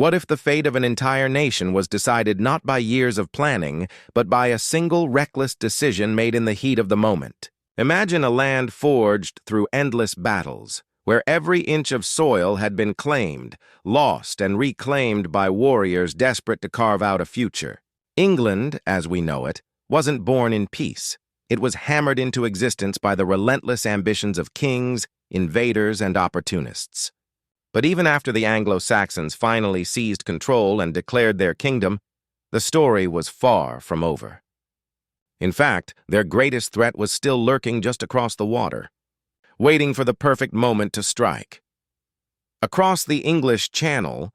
What if the fate of an entire nation was decided not by years of planning, but by a single reckless decision made in the heat of the moment? Imagine a land forged through endless battles, where every inch of soil had been claimed, lost, and reclaimed by warriors desperate to carve out a future. England, as we know it, wasn't born in peace. It was hammered into existence by the relentless ambitions of kings, invaders, and opportunists. But even after the Anglo-Saxons finally seized control and declared their kingdom, the story was far from over. In fact, their greatest threat was still lurking just across the water, waiting for the perfect moment to strike. Across the English Channel,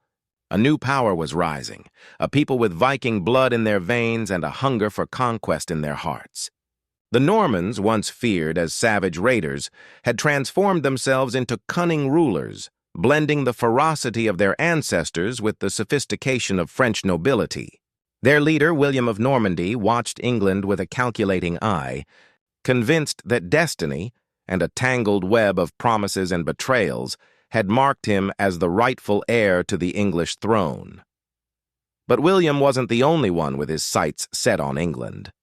a new power was rising, a people with Viking blood in their veins and a hunger for conquest in their hearts. The Normans, once feared as savage raiders, had transformed themselves into cunning rulers, blending the ferocity of their ancestors with the sophistication of French nobility. Their leader, William of Normandy, watched England with a calculating eye, convinced that destiny, and a tangled web of promises and betrayals, had marked him as the rightful heir to the English throne. But William wasn't the only one with his sights set on England.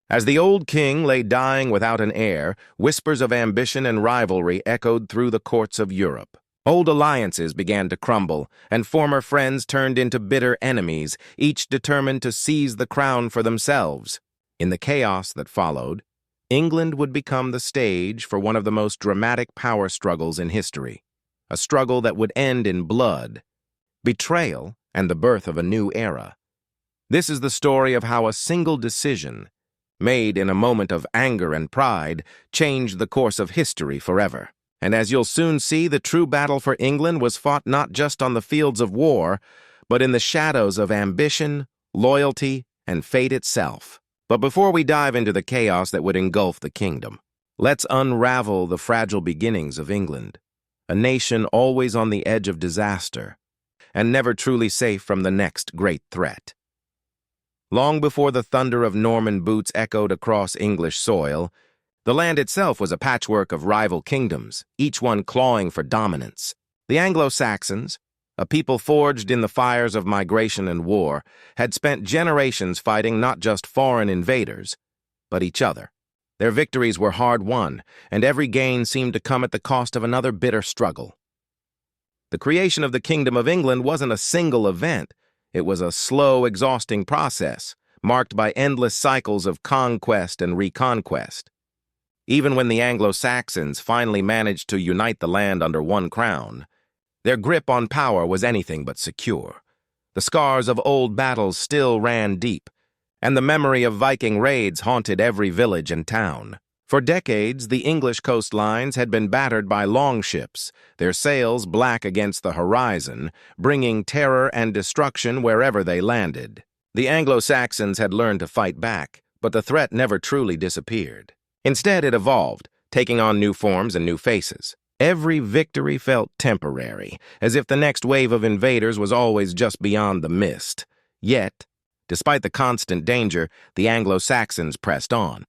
As the old king lay dying without an heir, whispers of ambition and rivalry echoed through the courts of Europe. Old alliances began to crumble, and former friends turned into bitter enemies, each determined to seize the crown for themselves. In the chaos that followed, England would become the stage for one of the most dramatic power struggles in history, a struggle that would end in blood, betrayal, and the birth of a new era. This is the story of how a single decision, made in a moment of anger and pride, changed the course of history forever. And as you'll soon see, the true battle for England was fought not just on the fields of war, but in the shadows of ambition, loyalty, and fate itself. But before we dive into the chaos that would engulf the kingdom, let's unravel the fragile beginnings of England, a nation always on the edge of disaster, and never truly safe from the next great threat. Long before the thunder of Norman boots echoed across English soil, the land itself was a patchwork of rival kingdoms, each one clawing for dominance. The Anglo-Saxons, a people forged in the fires of migration and war, had spent generations fighting not just foreign invaders, but each other. Their victories were hard-won, and every gain seemed to come at the cost of another bitter struggle. The creation of the Kingdom of England wasn't a single event. It was a slow, exhausting process, marked by endless cycles of conquest and reconquest. Even when the Anglo-Saxons finally managed to unite the land under one crown, their grip on power was anything but secure. The scars of old battles still ran deep, and the memory of Viking raids haunted every village and town. For decades, the English coastlines had been battered by longships, their sails black against the horizon, bringing terror and destruction wherever they landed. The Anglo-Saxons had learned to fight back, but the threat never truly disappeared. Instead, it evolved, taking on new forms and new faces. Every victory felt temporary, as if the next wave of invaders was always just beyond the mist. Yet, despite the constant danger, the Anglo-Saxons pressed on,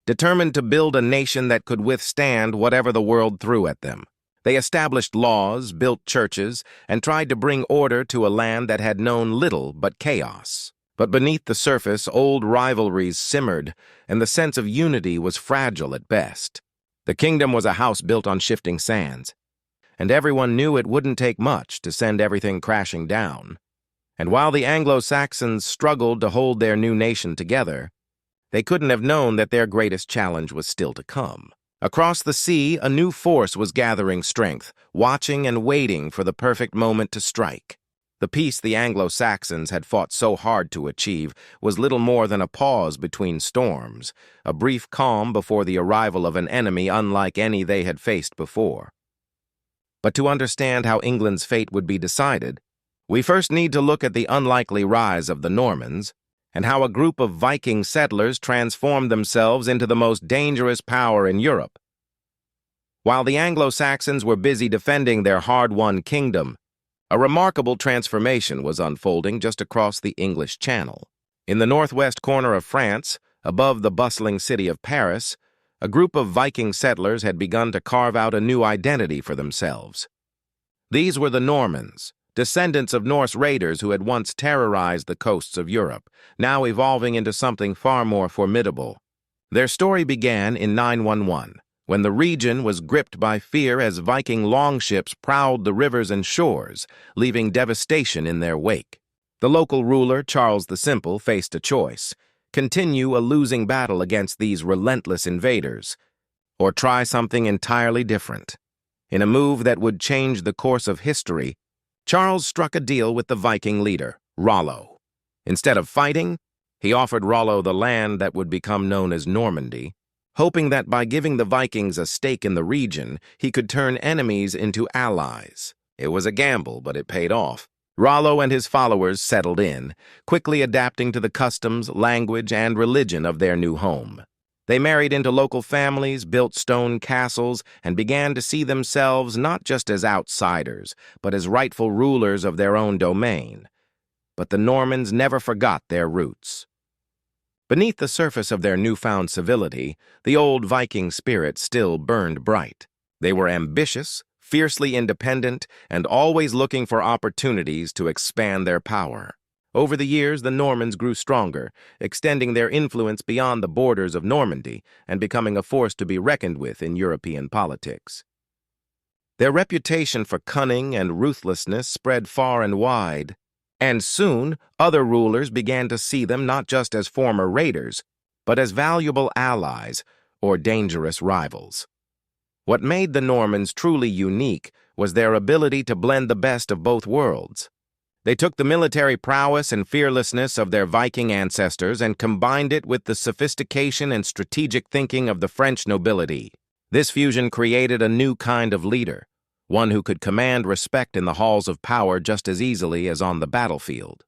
determined to build a nation that could withstand whatever the world threw at them. They established laws, built churches, and tried to bring order to a land that had known little but chaos. But beneath the surface, old rivalries simmered, and the sense of unity was fragile at best. The kingdom was a house built on shifting sands, and everyone knew it wouldn't take much to send everything crashing down. And while the Anglo-Saxons struggled to hold their new nation together, they couldn't have known that their greatest challenge was still to come. Across the sea, a new force was gathering strength, watching and waiting for the perfect moment to strike. The peace the Anglo-Saxons had fought so hard to achieve was little more than a pause between storms, a brief calm before the arrival of an enemy unlike any they had faced before. But to understand how England's fate would be decided, we first need to look at the unlikely rise of the Normans, and how a group of Viking settlers transformed themselves into the most dangerous power in Europe. While the Anglo-Saxons were busy defending their hard-won kingdom, a remarkable transformation was unfolding just across the English Channel. In the northwest corner of France, above the bustling city of Paris, a group of Viking settlers had begun to carve out a new identity for themselves. These were the Normans, descendants of Norse raiders who had once terrorized the coasts of Europe, now evolving into something far more formidable. Their story began in 911, when the region was gripped by fear as Viking longships prowled the rivers and shores, leaving devastation in their wake. The local ruler, Charles the Simple, faced a choice: continue a losing battle against these relentless invaders, or try something entirely different. In a move that would change the course of history, Charles struck a deal with the Viking leader, Rollo. Instead of fighting, he offered Rollo the land that would become known as Normandy, hoping that by giving the Vikings a stake in the region, he could turn enemies into allies. It was a gamble, but it paid off. Rollo and his followers settled in, quickly adapting to the customs, language, and religion of their new home. They married into local families, built stone castles, and began to see themselves not just as outsiders, but as rightful rulers of their own domain. But the Normans never forgot their roots. Beneath the surface of their newfound civility, the old Viking spirit still burned bright. They were ambitious, fiercely independent, and always looking for opportunities to expand their power. Over the years, the Normans grew stronger, extending their influence beyond the borders of Normandy and becoming a force to be reckoned with in European politics. Their reputation for cunning and ruthlessness spread far and wide, and soon other rulers began to see them not just as former raiders, but as valuable allies or dangerous rivals. What made the Normans truly unique was their ability to blend the best of both worlds. They took the military prowess and fearlessness of their Viking ancestors and combined it with the sophistication and strategic thinking of the French nobility. This fusion created a new kind of leader, one who could command respect in the halls of power just as easily as on the battlefield.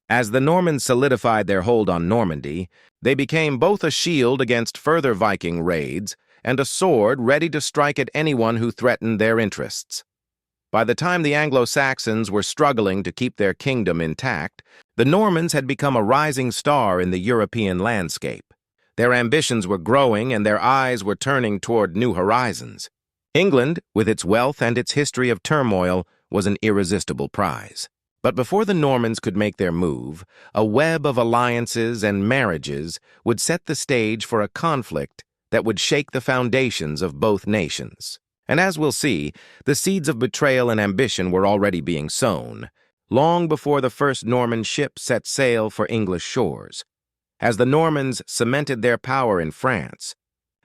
As the Normans solidified their hold on Normandy, they became both a shield against further Viking raids and a sword ready to strike at anyone who threatened their interests. By the time the Anglo-Saxons were struggling to keep their kingdom intact, the Normans had become a rising star in the European landscape. Their ambitions were growing and their eyes were turning toward new horizons. England, with its wealth and its history of turmoil, was an irresistible prize. But before the Normans could make their move, a web of alliances and marriages would set the stage for a conflict that would shake the foundations of both nations. And as we'll see, the seeds of betrayal and ambition were already being sown, long before the first Norman ship set sail for English shores. As the Normans cemented their power in France,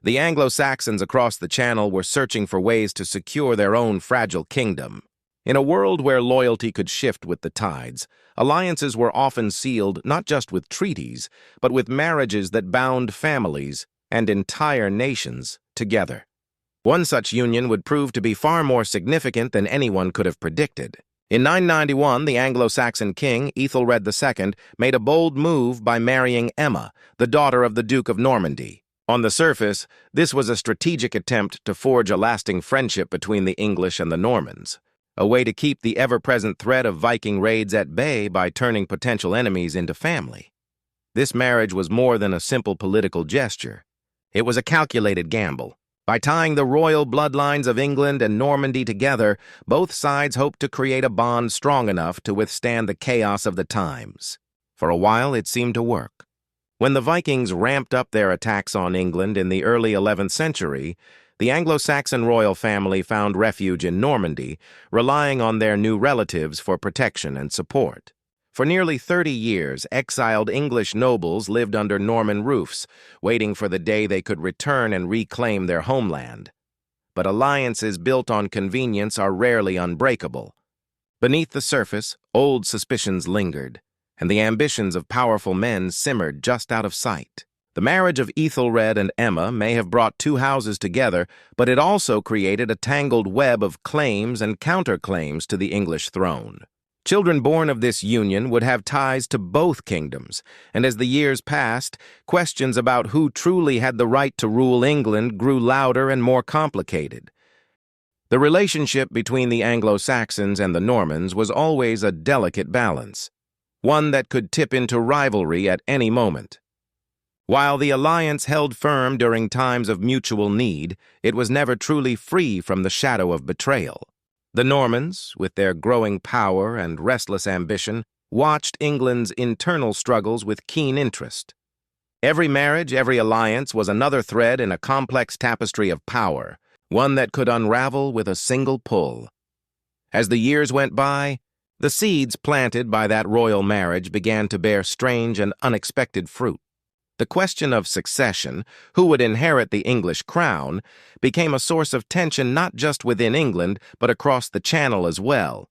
the Anglo-Saxons across the Channel were searching for ways to secure their own fragile kingdom. In a world where loyalty could shift with the tides, alliances were often sealed not just with treaties, but with marriages that bound families and entire nations together. One such union would prove to be far more significant than anyone could have predicted. In 991, the Anglo-Saxon king, Ethelred II, made a bold move by marrying Emma, the daughter of the Duke of Normandy. On the surface, this was a strategic attempt to forge a lasting friendship between the English and the Normans, a way to keep the ever-present threat of Viking raids at bay by turning potential enemies into family. This marriage was more than a simple political gesture. It was a calculated gamble. By tying the royal bloodlines of England and Normandy together, both sides hoped to create a bond strong enough to withstand the chaos of the times. For a while, it seemed to work. When the Vikings ramped up their attacks on England in the early 11th century, the Anglo-Saxon royal family found refuge in Normandy, relying on their new relatives for protection and support. For nearly 30 years, exiled English nobles lived under Norman roofs, waiting for the day they could return and reclaim their homeland. But alliances built on convenience are rarely unbreakable. Beneath the surface, old suspicions lingered, and the ambitions of powerful men simmered just out of sight. The marriage of Ethelred and Emma may have brought two houses together, but it also created a tangled web of claims and counterclaims to the English throne. Children born of this union would have ties to both kingdoms, and as the years passed, questions about who truly had the right to rule England grew louder and more complicated. The relationship between the Anglo-Saxons and the Normans was always a delicate balance, one that could tip into rivalry at any moment. While the alliance held firm during times of mutual need, it was never truly free from the shadow of betrayal. The Normans, with their growing power and restless ambition, watched England's internal struggles with keen interest. Every marriage, every alliance was another thread in a complex tapestry of power, one that could unravel with a single pull. As the years went by, the seeds planted by that royal marriage began to bear strange and unexpected fruit. The question of succession, who would inherit the English crown, became a source of tension not just within England, but across the Channel as well.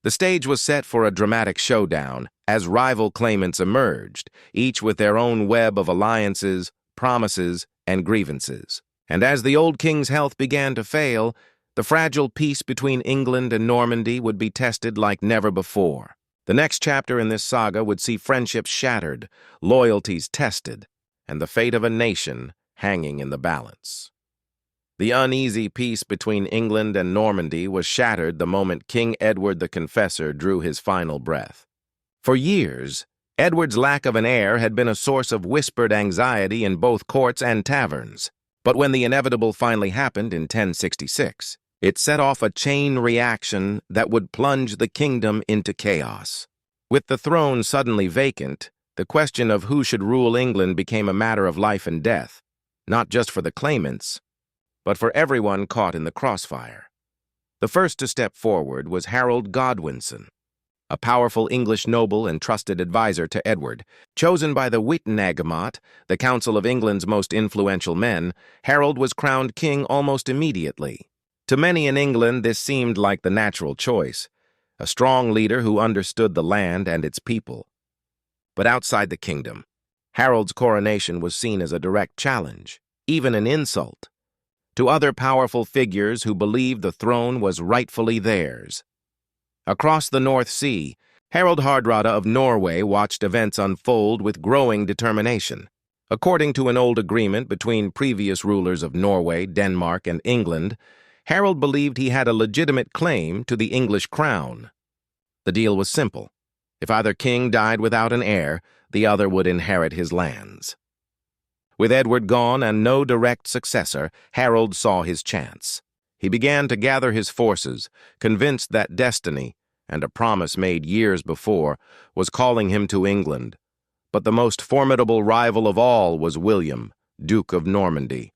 The stage was set for a dramatic showdown as rival claimants emerged, each with their own web of alliances, promises, and grievances. And as the old king's health began to fail, the fragile peace between England and Normandy would be tested like never before. The next chapter in this saga would see friendships shattered, loyalties tested, and the fate of a nation hanging in the balance. The uneasy peace between England and Normandy was shattered the moment King Edward the Confessor drew his final breath. For years, Edward's lack of an heir had been a source of whispered anxiety in both courts and taverns. But when the inevitable finally happened in 1066, it set off a chain reaction that would plunge the kingdom into chaos. With the throne suddenly vacant, the question of who should rule England became a matter of life and death, not just for the claimants, but for everyone caught in the crossfire. The first to step forward was Harold Godwinson, a powerful English noble and trusted advisor to Edward. Chosen by the Witenagemot, the Council of England's most influential men, Harold was crowned king almost immediately. To many in England, this seemed like the natural choice, a strong leader who understood the land and its people. But outside the kingdom, Harold's coronation was seen as a direct challenge, even an insult, to other powerful figures who believed the throne was rightfully theirs. Across the North Sea, Harold Hardrada of Norway watched events unfold with growing determination. According to an old agreement between previous rulers of Norway, Denmark, and England, Harold believed he had a legitimate claim to the English crown. The deal was simple. If either king died without an heir, the other would inherit his lands. With Edward gone and no direct successor, Harold saw his chance. He began to gather his forces, convinced that destiny, and a promise made years before, was calling him to England. But the most formidable rival of all was William, Duke of Normandy.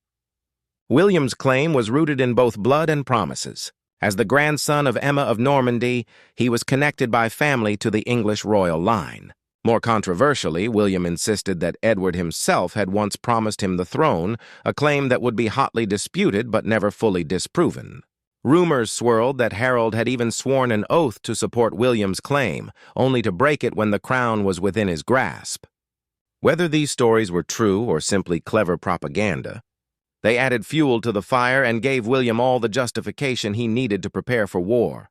William's claim was rooted in both blood and promises. As the grandson of Emma of Normandy, he was connected by family to the English royal line. More controversially, William insisted that Edward himself had once promised him the throne, a claim that would be hotly disputed but never fully disproven. Rumors swirled that Harold had even sworn an oath to support William's claim, only to break it when the crown was within his grasp. Whether these stories were true or simply clever propaganda, they added fuel to the fire and gave William all the justification he needed to prepare for war.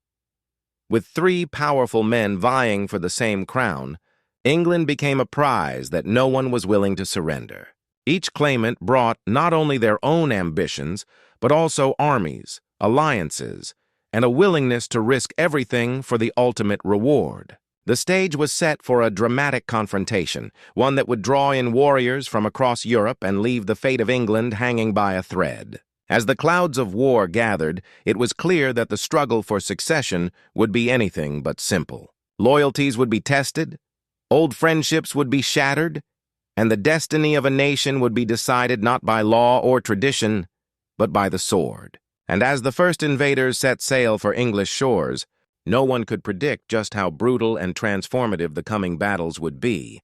With three powerful men vying for the same crown, England became a prize that no one was willing to surrender. Each claimant brought not only their own ambitions, but also armies, alliances, and a willingness to risk everything for the ultimate reward. The stage was set for a dramatic confrontation, one that would draw in warriors from across Europe and leave the fate of England hanging by a thread. As the clouds of war gathered, it was clear that the struggle for succession would be anything but simple. Loyalties would be tested, old friendships would be shattered, and the destiny of a nation would be decided not by law or tradition, but by the sword. And as the first invaders set sail for English shores, no one could predict just how brutal and transformative the coming battles would be.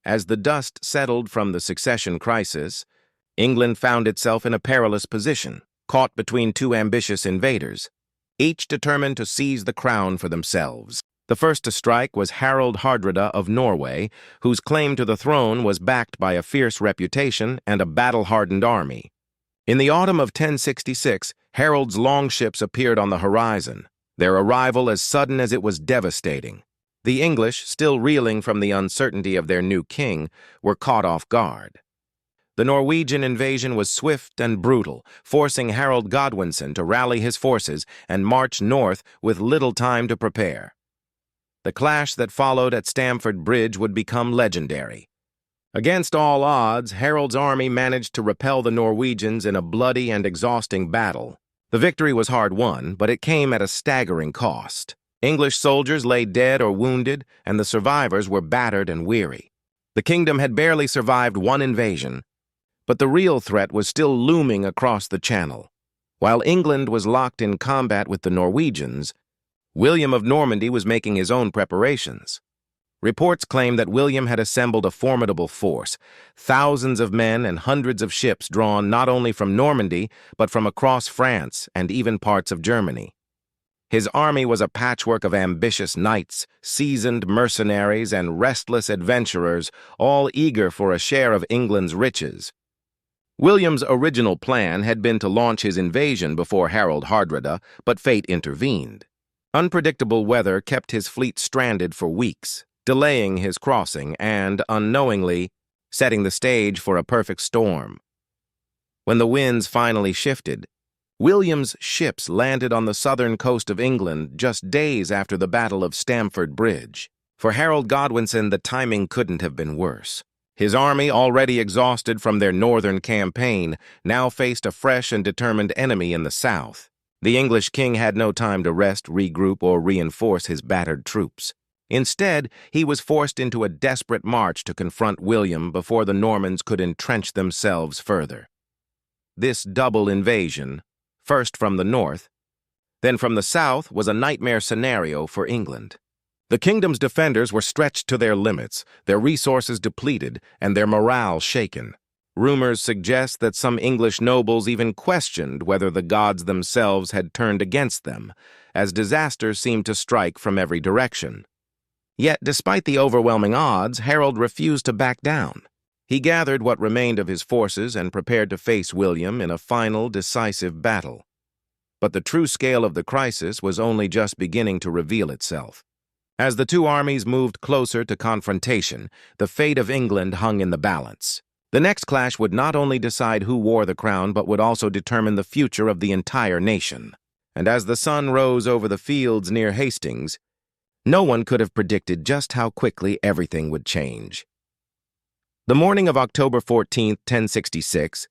As the dust settled from the succession crisis, England found itself in a perilous position, caught between two ambitious invaders, each determined to seize the crown for themselves. The first to strike was Harold Hardrada of Norway, whose claim to the throne was backed by a fierce reputation and a battle-hardened army. In the autumn of 1066, Harold's longships appeared on the horizon, their arrival as sudden as it was devastating. The English, still reeling from the uncertainty of their new king, were caught off guard. The Norwegian invasion was swift and brutal, forcing Harold Godwinson to rally his forces and march north with little time to prepare. The clash that followed at Stamford Bridge would become legendary. Against all odds, Harold's army managed to repel the Norwegians in a bloody and exhausting battle. The victory was hard won, but it came at a staggering cost. English soldiers lay dead or wounded, and the survivors were battered and weary. The kingdom had barely survived one invasion, but the real threat was still looming across the Channel. While England was locked in combat with the Norwegians, William of Normandy was making his own preparations. Reports claim that William had assembled a formidable force, thousands of men and hundreds of ships drawn not only from Normandy, but from across France and even parts of Germany. His army was a patchwork of ambitious knights, seasoned mercenaries, and restless adventurers, all eager for a share of England's riches. William's original plan had been to launch his invasion before Harold Godwinson, but fate intervened. Unpredictable weather kept his fleet stranded for weeks, delaying his crossing and, unknowingly, setting the stage for a perfect storm. When the winds finally shifted, William's ships landed on the southern coast of England just days after the Battle of Stamford Bridge. For Harold Godwinson, the timing couldn't have been worse. His army, already exhausted from their northern campaign, now faced a fresh and determined enemy in the south. The English king had no time to rest, regroup, or reinforce his battered troops. Instead, he was forced into a desperate march to confront William before the Normans could entrench themselves further. This double invasion, first from the north, then from the south, was a nightmare scenario for England. The kingdom's defenders were stretched to their limits, their resources depleted, and their morale shaken. Rumors suggest that some English nobles even questioned whether the gods themselves had turned against them, as disaster seemed to strike from every direction. Yet, despite the overwhelming odds, Harold refused to back down. He gathered what remained of his forces and prepared to face William in a final, decisive battle. But the true scale of the crisis was only just beginning to reveal itself. As the two armies moved closer to confrontation, the fate of England hung in the balance. The next clash would not only decide who wore the crown, but would also determine the future of the entire nation. And as the sun rose over the fields near Hastings, no one could have predicted just how quickly everything would change. The morning of October 14, 1066,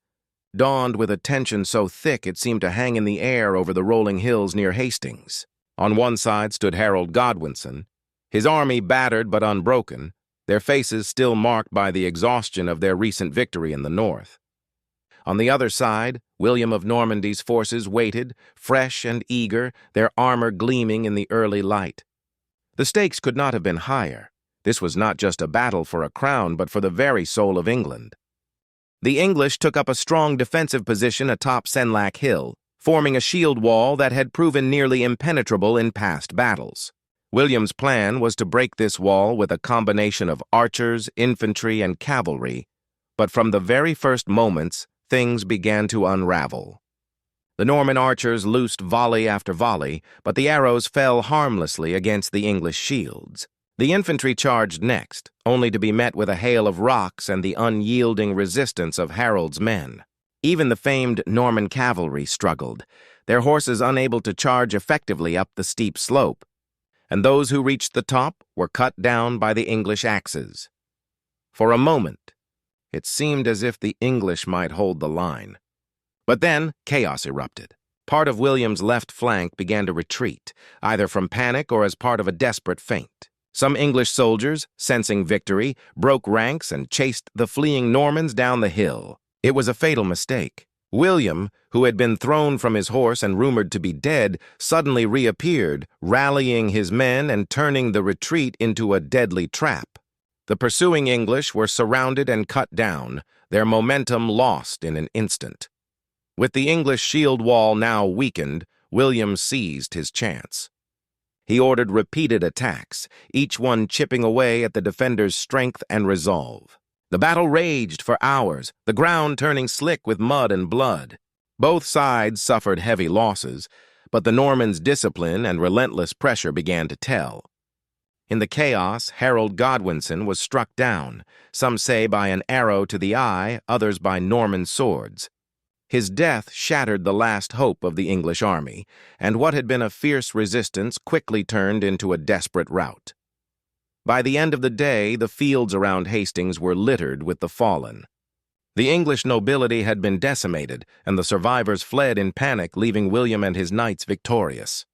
dawned with a tension so thick it seemed to hang in the air over the rolling hills near Hastings. On one side stood Harold Godwinson, his army battered but unbroken, their faces still marked by the exhaustion of their recent victory in the north. On the other side, William of Normandy's forces waited, fresh and eager, their armor gleaming in the early light. The stakes could not have been higher. This was not just a battle for a crown, but for the very soul of England. The English took up a strong defensive position atop Senlac Hill, forming a shield wall that had proven nearly impenetrable in past battles. William's plan was to break this wall with a combination of archers, infantry, and cavalry, but from the very first moments, things began to unravel. The Norman archers loosed volley after volley, but the arrows fell harmlessly against the English shields. The infantry charged next, only to be met with a hail of rocks and the unyielding resistance of Harold's men. Even the famed Norman cavalry struggled, their horses unable to charge effectively up the steep slope, and those who reached the top were cut down by the English axes. For a moment, it seemed as if the English might hold the line. But then chaos erupted. Part of William's left flank began to retreat, either from panic or as part of a desperate feint. Some English soldiers, sensing victory, broke ranks and chased the fleeing Normans down the hill. It was a fatal mistake. William, who had been thrown from his horse and rumored to be dead, suddenly reappeared, rallying his men and turning the retreat into a deadly trap. The pursuing English were surrounded and cut down, their momentum lost in an instant. With the English shield wall now weakened, William seized his chance. He ordered repeated attacks, each one chipping away at the defenders' strength and resolve. The battle raged for hours, the ground turning slick with mud and blood. Both sides suffered heavy losses, but the Normans' discipline and relentless pressure began to tell. In the chaos, Harold Godwinson was struck down, some say by an arrow to the eye, others by Norman swords. His death shattered the last hope of the English army, and what had been a fierce resistance quickly turned into a desperate rout. By the end of the day, the fields around Hastings were littered with the fallen. The English nobility had been decimated, and the survivors fled in panic, leaving William and his knights victorious.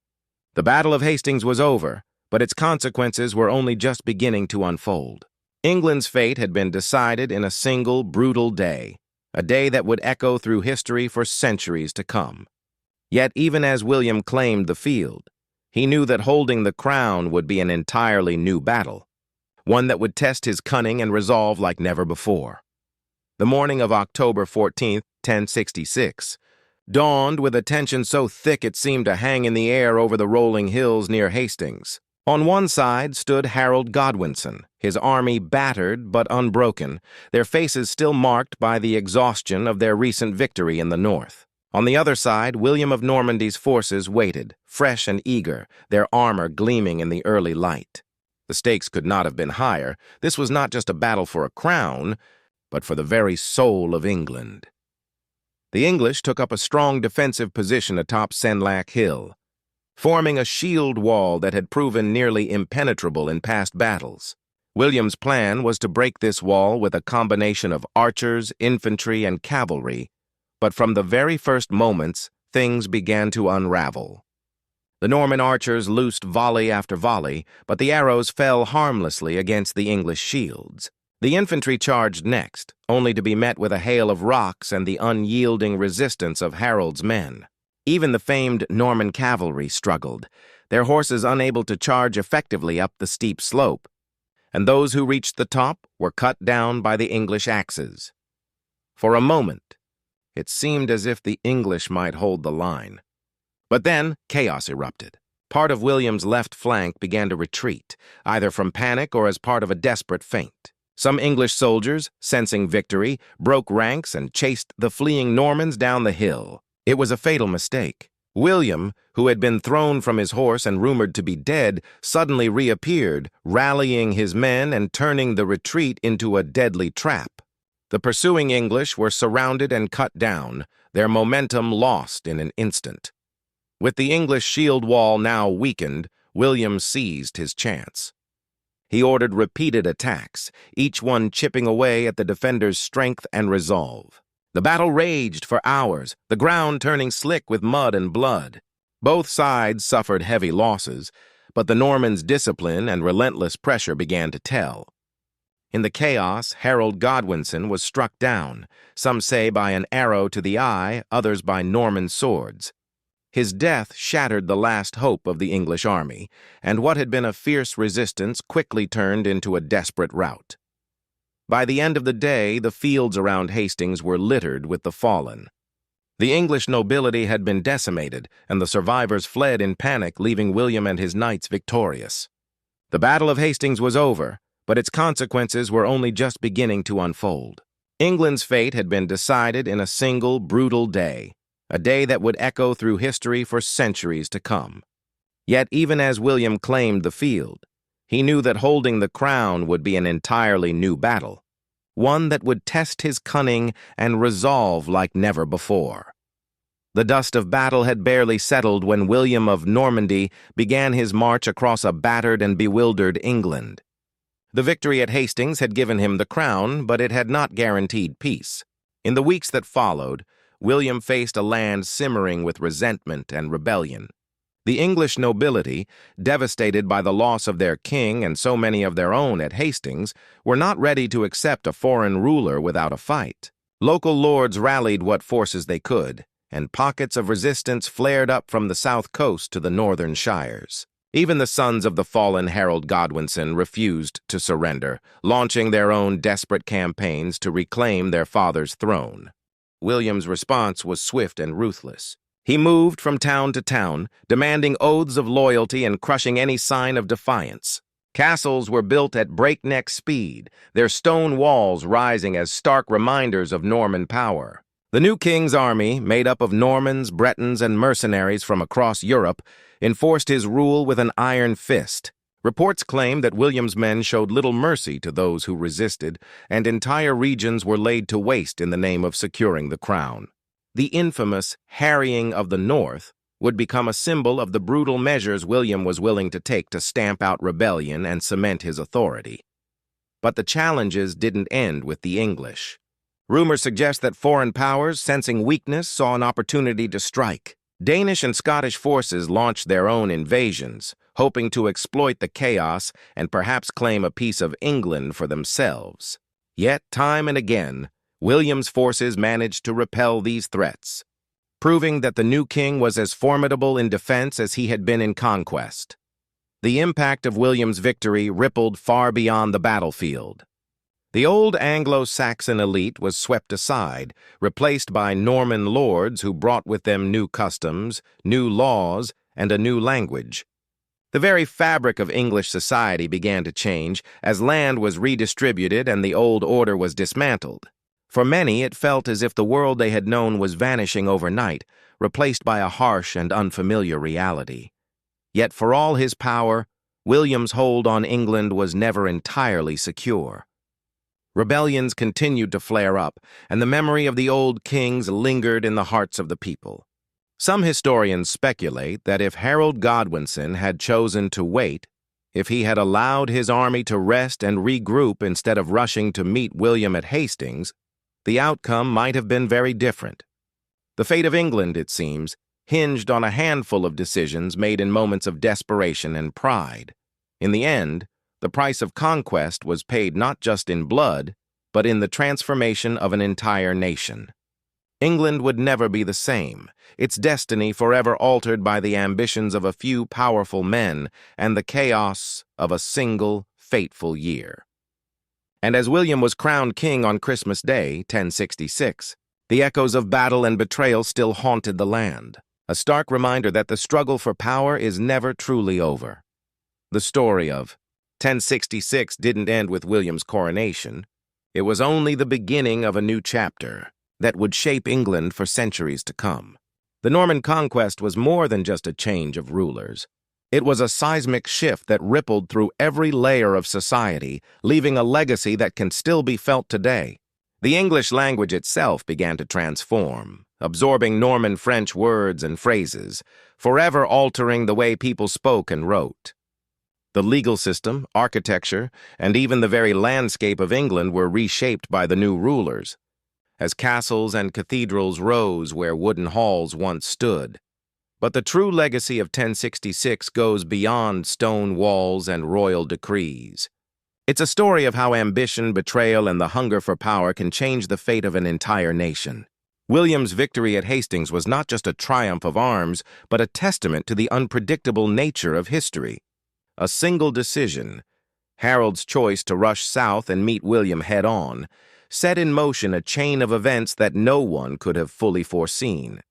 The Battle of Hastings was over, but its consequences were only just beginning to unfold. England's fate had been decided in a single brutal day, a day that would echo through history for centuries to come. Yet even as William claimed the field, he knew that holding the crown would be an entirely new battle, one that would test his cunning and resolve like never before. The morning of October 14, 1066, dawned with a tension so thick it seemed to hang in the air over the rolling hills near Hastings. On one side stood Harold Godwinson, his army battered but unbroken, their faces still marked by the exhaustion of their recent victory in the north. On the other side, William of Normandy's forces waited, fresh and eager, their armor gleaming in the early light. The stakes could not have been higher. This was not just a battle for a crown, but for the very soul of England. The English took up a strong defensive position atop Senlac Hill, forming a shield wall that had proven nearly impenetrable in past battles. William's plan was to break this wall with a combination of archers, infantry, and cavalry, but from the very first moments, things began to unravel. The Norman archers loosed volley after volley, but the arrows fell harmlessly against the English shields. The infantry charged next, only to be met with a hail of rocks and the unyielding resistance of Harold's men. Even the famed Norman cavalry struggled, their horses unable to charge effectively up the steep slope, and those who reached the top were cut down by the English axes. For a moment, it seemed as if the English might hold the line. But then chaos erupted. Part of William's left flank began to retreat, either from panic or as part of a desperate feint. Some English soldiers, sensing victory, broke ranks and chased the fleeing Normans down the hill. It was a fatal mistake. William, who had been thrown from his horse and rumored to be dead, suddenly reappeared, rallying his men and turning the retreat into a deadly trap. The pursuing English were surrounded and cut down, their momentum lost in an instant. With the English shield wall now weakened, William seized his chance. He ordered repeated attacks, each one chipping away at the defenders' strength and resolve. The battle raged for hours, the ground turning slick with mud and blood. Both sides suffered heavy losses, but the Normans' discipline and relentless pressure began to tell. In the chaos, Harold Godwinson was struck down, some say by an arrow to the eye, others by Norman swords. His death shattered the last hope of the English army, and what had been a fierce resistance quickly turned into a desperate rout. By the end of the day, the fields around Hastings were littered with the fallen. The English nobility had been decimated, and the survivors fled in panic, leaving William and his knights victorious. The Battle of Hastings was over, but its consequences were only just beginning to unfold. England's fate had been decided in a single brutal day, a day that would echo through history for centuries to come. Yet even as William claimed the field, he knew that holding the crown would be an entirely new battle, one that would test his cunning and resolve like never before. The dust of battle had barely settled when William of Normandy began his march across a battered and bewildered England. The victory at Hastings had given him the crown, but it had not guaranteed peace. In the weeks that followed, William faced a land simmering with resentment and rebellion. The English nobility, devastated by the loss of their king and so many of their own at Hastings, were not ready to accept a foreign ruler without a fight. Local lords rallied what forces they could, and pockets of resistance flared up from the south coast to the northern shires. Even the sons of the fallen Harold Godwinson refused to surrender, launching their own desperate campaigns to reclaim their father's throne. William's response was swift and ruthless. He moved from town to town, demanding oaths of loyalty and crushing any sign of defiance. Castles were built at breakneck speed, their stone walls rising as stark reminders of Norman power. The new king's army, made up of Normans, Bretons, and mercenaries from across Europe, enforced his rule with an iron fist. Reports claim that William's men showed little mercy to those who resisted, and entire regions were laid to waste in the name of securing the crown. The infamous harrying of the North would become a symbol of the brutal measures William was willing to take to stamp out rebellion and cement his authority. But the challenges didn't end with the English. Rumors suggest that foreign powers, sensing weakness, saw an opportunity to strike. Danish and Scottish forces launched their own invasions, hoping to exploit the chaos and perhaps claim a piece of England for themselves. Yet, time and again, William's forces managed to repel these threats, proving that the new king was as formidable in defense as he had been in conquest. The impact of William's victory rippled far beyond the battlefield. The old Anglo-Saxon elite was swept aside, replaced by Norman lords who brought with them new customs, new laws, and a new language. The very fabric of English society began to change as land was redistributed and the old order was dismantled. For many, it felt as if the world they had known was vanishing overnight, replaced by a harsh and unfamiliar reality. Yet for all his power, William's hold on England was never entirely secure. Rebellions continued to flare up, and the memory of the old kings lingered in the hearts of the people. Some historians speculate that if Harold Godwinson had chosen to wait, if he had allowed his army to rest and regroup instead of rushing to meet William at Hastings, the outcome might have been very different. The fate of England, it seems, hinged on a handful of decisions made in moments of desperation and pride. In the end, the price of conquest was paid not just in blood, but in the transformation of an entire nation. England would never be the same, its destiny forever altered by the ambitions of a few powerful men and the chaos of a single fateful year. And as William was crowned king on Christmas Day, 1066, the echoes of battle and betrayal still haunted the land, a stark reminder that the struggle for power is never truly over. The story of 1066 didn't end with William's coronation. It was only the beginning of a new chapter that would shape England for centuries to come. The Norman Conquest was more than just a change of rulers. It was a seismic shift that rippled through every layer of society, leaving a legacy that can still be felt today. The English language itself began to transform, absorbing Norman French words and phrases, forever altering the way people spoke and wrote. The legal system, architecture, and even the very landscape of England were reshaped by the new rulers, as castles and cathedrals rose where wooden halls once stood. But the true legacy of 1066 goes beyond stone walls and royal decrees. It's a story of how ambition, betrayal, and the hunger for power can change the fate of an entire nation. William's victory at Hastings was not just a triumph of arms, but a testament to the unpredictable nature of history. A single decision, Harold's choice to rush south and meet William head-on, set in motion a chain of events that no one could have fully foreseen.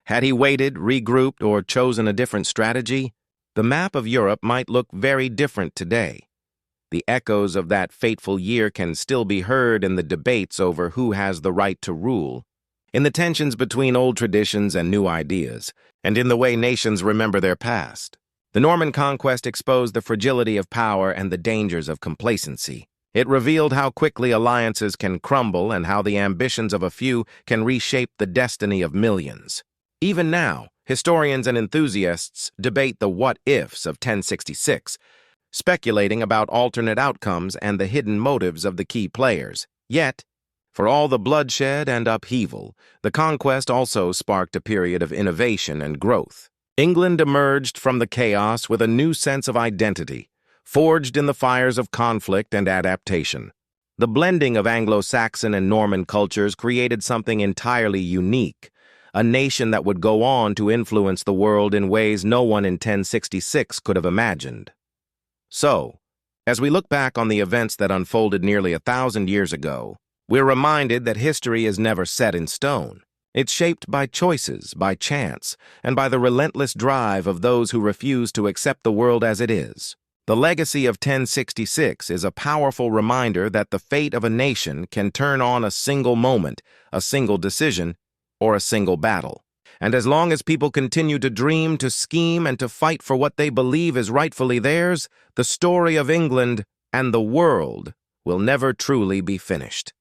Had he waited, regrouped, or chosen a different strategy, the map of Europe might look very different today. The echoes of that fateful year can still be heard in the debates over who has the right to rule, in the tensions between old traditions and new ideas, and in the way nations remember their past. The Norman Conquest exposed the fragility of power and the dangers of complacency. It revealed how quickly alliances can crumble and how the ambitions of a few can reshape the destiny of millions. Even now, historians and enthusiasts debate the what-ifs of 1066, speculating about alternate outcomes and the hidden motives of the key players. Yet, for all the bloodshed and upheaval, the conquest also sparked a period of innovation and growth. England emerged from the chaos with a new sense of identity, forged in the fires of conflict and adaptation. The blending of Anglo-Saxon and Norman cultures created something entirely unique, a nation that would go on to influence the world in ways no one in 1066 could have imagined. So, as we look back on the events that unfolded nearly 1,000 years ago, we're reminded that history is never set in stone. It's shaped by choices, by chance, and by the relentless drive of those who refuse to accept the world as it is. The legacy of 1066 is a powerful reminder that the fate of a nation can turn on a single moment, a single decision, or a single battle. And as long as people continue to dream, to scheme, and to fight for what they believe is rightfully theirs, the story of England and the world will never truly be finished.